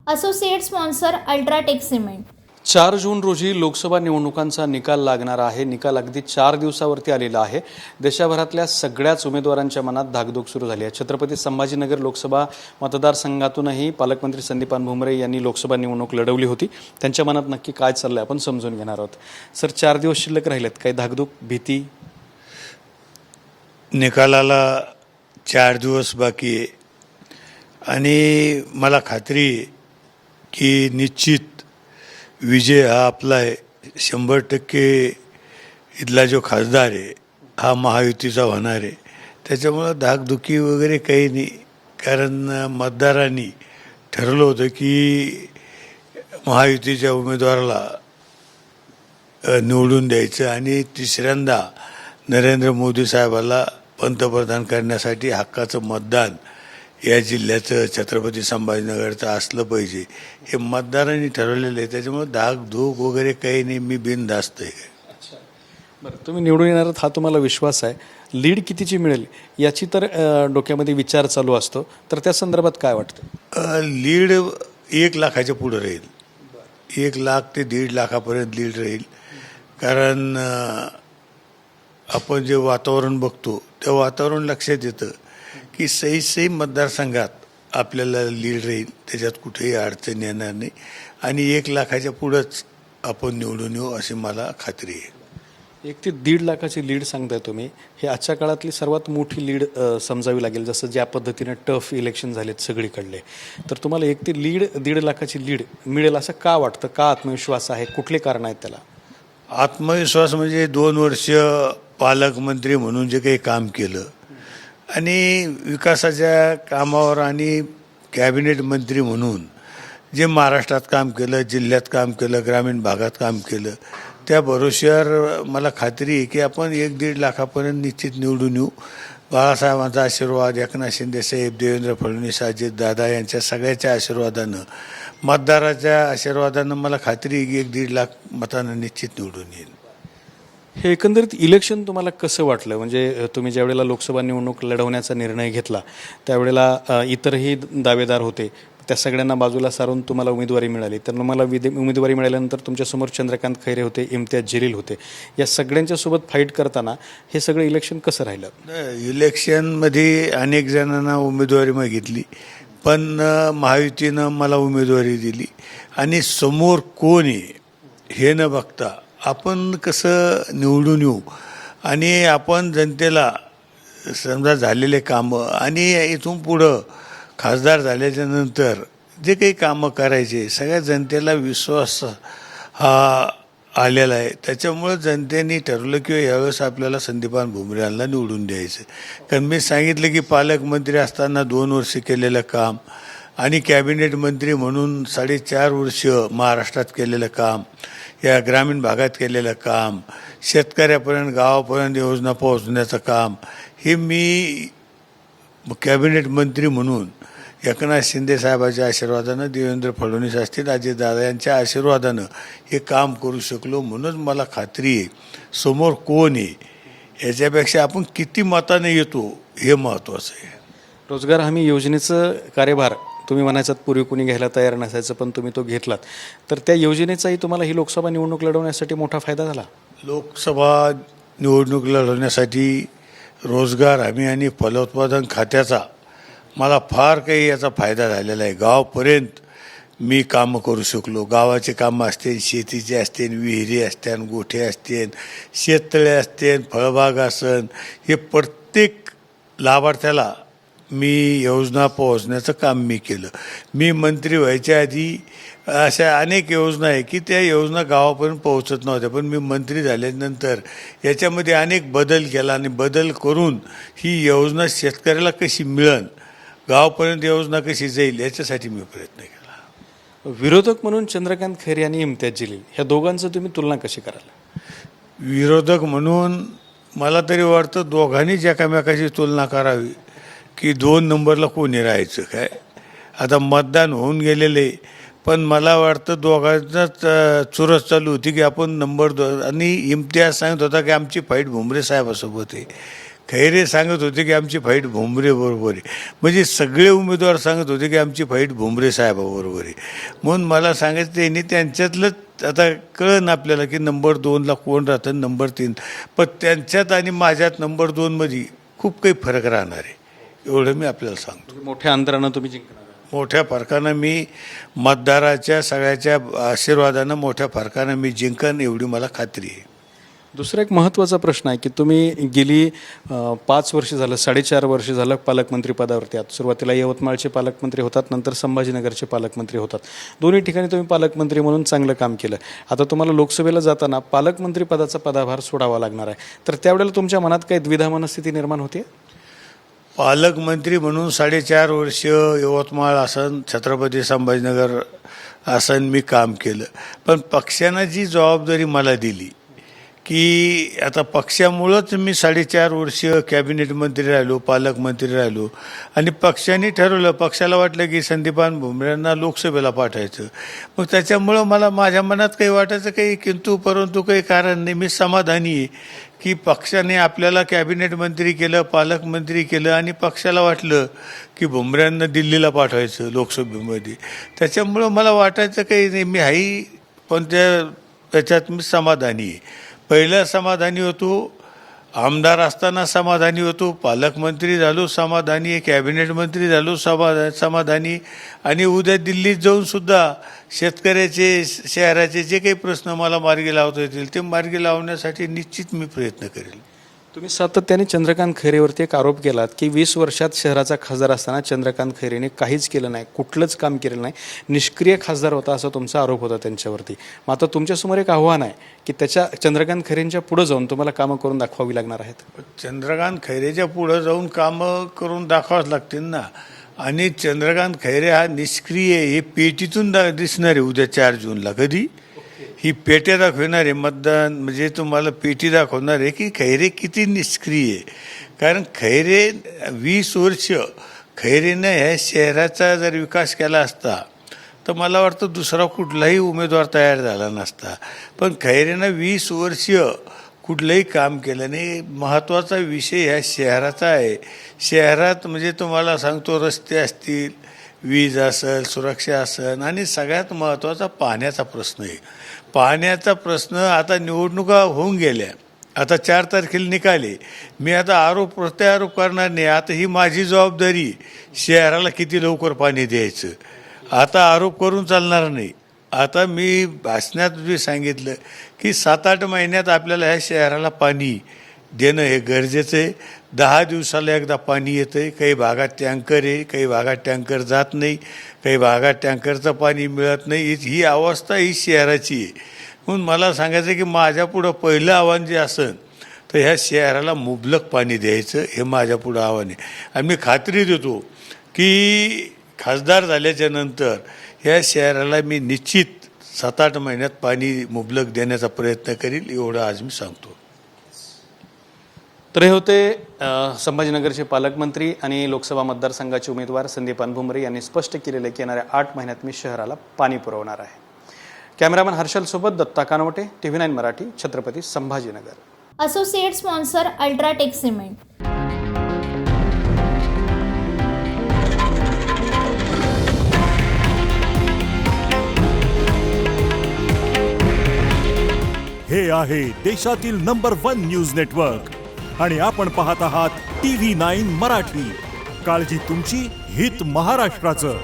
Associate sponsor UltraTech cement. 4 जून रोजी लोकसभा निवडणुकांचा निकाल लागणार आहे। निकाल अगदी 4 दिवसावरती आलेला आहे। देशभरातल्या सगळ्याच उमेदवारांच्या मनात धाकधूक सुरू झाली आहे। छत्रपती संभाजीनगर लोकसभा मतदारसंघातूनही पालकमंत्री संदीपान भुमरे यांनी लोकसभा निवडणूक लढवली होती। त्यांच्या मनात नक्की काय चाललंय आपण समजून घेणार आहोत। सर, 4 दिवस शिल्लक राहिलेत, काही धाकधूक, भीती? निकालाला 4 दिवस बाकी आहे आणि मला खात्री आहे की निश्चित विजय हा आपला आहे। 100% इथला जो खासदार आहे हा महायुतीचा होणार आहे। त्याच्यामुळं धाकधुकी वगैरे काही नाही, कारण मतदारांनी ठरवलं होतं की महायुतीच्या उमेदवाराला निवडून द्यायचं आणि तिसऱ्यांदा नरेंद्र मोदी साहेबाला पंतप्रधान करण्यासाठी हक्काचं मतदान या जिल्ह्याचं छत्रपती संभाजीनगरचं असलं पाहिजे, हे मतदारांनी ठरवलेलं आहे। त्याच्यामुळे धाकधूक वगैरे काही नाही, मी बिनधास्त आहे। बरं, तुम्ही निवडून येणार हा तुम्हाला विश्वास आहे। लीड कितीची मिळेल याची तर डोक्यामध्ये विचार चालू असतो, तर त्या संदर्भात काय वाटतं? लीड 1 लाखाच्या पुढं राहील। 1 लाख ते 1.5 लाखापर्यंत लीड राहील, कारण आपण जे वातावरण बघतो त्या वातावरण लक्षात येतं की सही मतदारसंघात आपल्याला लीड राहील, त्याच्यात कुठेही अडचण येणार नाही आणि 1 लाखाच्या पुढंच आपण निवडून येऊ अशी मला खात्री आहे। 1 ते 1.5 लाखाची लीड सांगताय तुम्ही, हे आजच्या काळातली सर्वात मोठी लीड समजावी लागेल, जसं ज्या पद्धतीने टफ इलेक्शन झालेत सगळीकडले। तर तुम्हाला 1 ते 1.5 लाखाची लीड मिळेल असं का वाटतं? का आत्मविश्वास आहे? कुठले कारण आहेत त्याला? आत्मविश्वास म्हणजे 2 वर्ष पालकमंत्री म्हणून जे काही काम केलं आणि विकासाच्या कामावर आणि कॅबिनेट मंत्री म्हणून जे महाराष्ट्रात काम केलं, जिल्ह्यात काम केलं, ग्रामीण भागात काम केलं, त्या भरोश्यावर मला खात्री आहे की आपण 1-1.5 लाखापर्यंत निश्चित निवडून येऊ। बाळासाहेबांचा आशीर्वाद, एकनाथ शिंदेसाहेब, देवेंद्र फडणवीस, अजितदादा यांच्या सगळ्याच्या आशीर्वादानं, मतदाराच्या आशीर्वादानं मला खात्री आहे की 1-1.5 लाख मतांना निश्चित निवडून येईल। हे एकंदरीत इलेक्शन तुम्हाला कसं वाटलं? म्हणजे तुम्ही ज्यावेळेला लोकसभा निवडणूक लढवण्याचा निर्णय घेतला त्यावेळेला इतरही दावेदार होते, त्या सगळ्यांना बाजूला सारून तुम्हाला उमेदवारी मिळाली। तर तुम्हाला उमेदवारी मिळाल्यानंतर तुमच्यासमोर चंद्रकांत खैरे होते, इम्तियाज जलील होते। या सगळ्यांच्या सोबत फाईट करताना हे सगळं इलेक्शन कसं राहिलं? इलेक्शनमध्ये अनेक जणांना उमेदवारी मागितली, पण महायुतीनं मला उमेदवारी दिली आणि समोर कोण आहे हे न बघता आपण कसं निवडून येऊ आणि आपण जनतेला समजा झालेले कामं आणि इथून पुढं खासदार झाल्याच्या नंतर जे काही कामं करायचे, सगळ्या जनतेला विश्वास हा आलेला आहे। त्याच्यामुळं जनतेने ठरवलं की यावेळेस आपल्याला संदीपान भुमरे यांना निवडून द्यायचं। कारण मी सांगितलं की पालकमंत्री असताना 2 वर्ष केलेलं काम आणि कॅबिनेट मंत्री म्हणून 4.5 वर्ष महाराष्ट्रात केलेलं काम, या ग्रामीण भागात केलेलं काम, शेतकऱ्यापर्यंत गावापर्यंत योजना पोहोचण्याचं काम, हे मी कॅबिनेट मंत्री म्हणून एकनाथ शिंदे साहेबांच्या आशीर्वादानं, देवेंद्र फडणवीस असतील, अजितदादा यांच्या आशीर्वादानं हे काम करू शकलो। म्हणून मला खात्री आहे समोर कोण आहे याच्यापेक्षा आपण किती मताने येतो हे महत्त्वाचं आहे। रोजगार हमी योजनेचं कार्यभार तुम्ही म्हणायचात पूर्वी कोणी घ्यायला तयार नसायचं, पण तुम्ही तो घेतलात, तर त्या योजनेचाही तुम्हाला ही लोकसभा निवडणूक लढवण्यासाठी मोठा फायदा झाला? लोकसभा निवडणूक लढवण्यासाठी रोजगार हमी आणि फलोत्पादन खात्याचा मला फार काही याचा फायदा झालेला आहे। गावापर्यंत मी कामं करू शकलो। गावाचे कामं असतील, शेतीचे असतील, विहिरी असतील, गोठे असतील, शेततळे असतील, फळबाग असन, हे प्रत्येक लाभार्थ्याला मी योजना पोहोचण्याचं काम मी केलं। मी मंत्री व्हायच्या आधी अशा अनेक योजना आहे की त्या योजना गावापर्यंत पोहोचत नव्हत्या, पण मी मंत्री झाल्यानंतर याच्यामध्ये अनेक बदल केला आणि बदल करून ही योजना शेतकऱ्याला कशी मिळेल, गावापर्यंत योजना कशी जाईल याच्यासाठी मी प्रयत्न केला। विरोधक म्हणून चंद्रकांत खैरे आणि इम्तियाज जलील ह्या दोघांचं तुम्ही तुलना कशी कराल? विरोधक म्हणून मला तरी वाटतं दोघांनीच एकामेकाची तुलना करावी की 2 नंबरला कोणी राहायचं काय। आता मतदान होऊन गेलेले, पण मला वाटतं दोघांचाच चुरस चालू होती की आपण नंबर 2, आणि इम्तियाज सांगत होता की आमची फाईट भुमरे साहेबासोबत आहे, खैरे सांगत होते की आमची फाईट भुमरे बरोबर आहे. म्हणजे सगळे उमेदवार सांगत होते की आमची फाईट भुमरे साहेबाबरोबर आहे. म्हणून मला सांगायचं त्यांनी त्यांच्यातलंच आता कळलं आपल्याला की नंबर 2ला कोण राहतं, नंबर 3. पण त्यांच्यात आणि माझ्यात नंबर 2मध्ये खूप काही फरक राहणार आहे, एवढं मी आपल्याला सांगतो. मोठ्या अंतरानं तुम्ही जिंकणार आहात. मोठ्या फरकानं मी मतदाराच्या सगळ्याच्या आशीर्वादानं मोठ्या फरकानं मी जिंकन एवढी मला खात्री आहे. दुसरा एक महत्त्वाचा प्रश्न आहे की तुम्ही गेली 5 वर्ष झालं, 4.5 वर्ष झालं पालकमंत्री पदावरती आहात. सुरुवातीला यवतमाळचे पालकमंत्री होतात, नंतर संभाजीनगरचे पालकमंत्री होतात. दोन्ही ठिकाणी तुम्ही पालकमंत्री म्हणून चांगलं काम केलं. आता तुम्हाला लोकसभेला जाताना पालकमंत्री पदाचा पदाभार सोडावा लागणार आहे, तर त्यावेळेला तुमच्या मनात काही द्विधा मनस्थिती निर्माण होते? पालकमंत्री म्हणून 4.5 वर्ष यवतमाळ आसन, छत्रपती संभाजीनगर आसन मी काम केलं. पण पक्षानं जी जबाबदारी मला दिली की आता पक्षामुळंच मी 4.5 वर्ष कॅबिनेट मंत्री राहिलो, पालकमंत्री राहिलो. आणि पक्षाने ठरवलं, पक्षाला वाटलं की संदीपान भुमरेंना लोकसभेला पाठवायचं. मग त्याच्यामुळं मला माझ्या मनात काही वाटायचं काही किंतु परंतु काही कारण नाही. मी समाधानी आहे की पक्षाने आपल्याला कॅबिनेट मंत्री केलं, पालकमंत्री केलं आणि पक्षाला वाटलं की भुमरेंना दिल्लीला पाठवायचं लोकसभेमध्ये. त्याच्यामुळं मला वाटायचं काही नाही, मी हाही. पण त्याच्यात मी समाधानी आहे. पहिलं समाधानी होतो, आमदार असताना समाधानी होतो, पालकमंत्री झालो समाधानी आहे, कॅबिनेट मंत्री झालो समाधानी. आणि उद्या दिल्लीत जाऊन सुद्धा शेतकऱ्याचे, शहराचे जे काही प्रश्न मला मार्गी लावता येतील ते मार्गी लावण्यासाठी निश्चित मी प्रयत्न करेल. तुम्ही सातत्याने चंद्रकांत खैरेवरती एक आरोप केलात की 20 वर्षात शहराचा खासदार असताना चंद्रकांत खैरेने काहीच केलं नाही, कुठलंच काम केलं नाही, निष्क्रिय खासदार होता, असा तुमचा आरोप होता त्यांच्यावरती. मग आता तुमच्यासमोर एक आव्हान आहे की चंद्रकांत खैरेंच्या पुढे जाऊन तुम्हाला कामं करून दाखवावी लागणार आहेत. चंद्रकांत खैरेच्या पुढं जाऊन कामं करून दाखवावंच लागतील ना. आणि चंद्रकांत खैरे हा निष्क्रिय, हे पेटीतून दिसणार आहे उद्या 4 जूनला. कधी ही पेट्या दाखवणार आहे, मतदान म्हणजे तुम्हाला पेटी दाखवणार आहे की खैरे किती निष्क्रिय आहे. कारण खैरे 20 वर्ष खैरेनं ह्या शहराचा जर विकास केला असता तर मला वाटतं दुसरा कुठलाही उमेदवार तयार झाला नसता. पण खैरेनं 20 वर्ष कुठलंही काम केलं नाही. महत्त्वाचा विषय ह्या शहराचा आहे. शहरात म्हणजे तुम्हाला सांगतो, रस्ते असतील, वीज असेल, सुरक्षा असेल आणि सगळ्यात महत्त्वाचा पाण्याचा प्रश्न आहे. पाण्याचा प्रश्न आता निवडणुका होऊन गेल्या, आता 4 तारखेला निकाले. मी आता प्रत्यारोप करणार नाही. आता ही माझी जबाबदारी, शहराला किती लवकर पाणी द्यायचं. आता आरोप करून चालणार नाही. आता मी भाषणात जे सांगितलं की 7-8 महिन्यात आपल्याला ह्या शहराला पाणी देणं हे गरजेचं आहे. 10 दिवसाला एकदा पाणी येतं आहे. काही भागात टँकर आहे, काही भागात टँकर जात नाही, काही भागात टँकरचं पाणी मिळत नाही. ही अवस्था ही शहराची आहे. म्हणून मला सांगायचं की माझ्यापुढं पहिलं आव्हान जे असेल तर ह्या शहराला मुबलक पाणी द्यायचं, हे माझ्यापुढं आव्हान आहे. आणि मी खात्री देतो की खासदार झाल्याच्या नंतर ह्या शहराला मी निश्चित 7-8 महिन्यात पाणी मुबलक देण्याचा प्रयत्न करील, एवढं आज मी सांगतो. तर हे होते संभाजीनगरचे पालकमंत्री आणि लोकसभा मतदारसंघाचे उमेदवार संदीपान भुमरे यांनी स्पष्ट केलेले की येणाऱ्या 8 महिन्यात मी शहराला पाणी पुरवणार आहे. कॅमेरामॅन हर्षलसोबत Datta Kanwate, TV9 Marathi, Chhatrapati Sambhajinagar. Associate sponsor UltraTech cement. हे आहे देशातील नंबर 1 न्यूज नेटवर्क आणि आपण पाहत आहात TV9 मराठी. काळजी तुमची, हित महाराष्ट्राचं.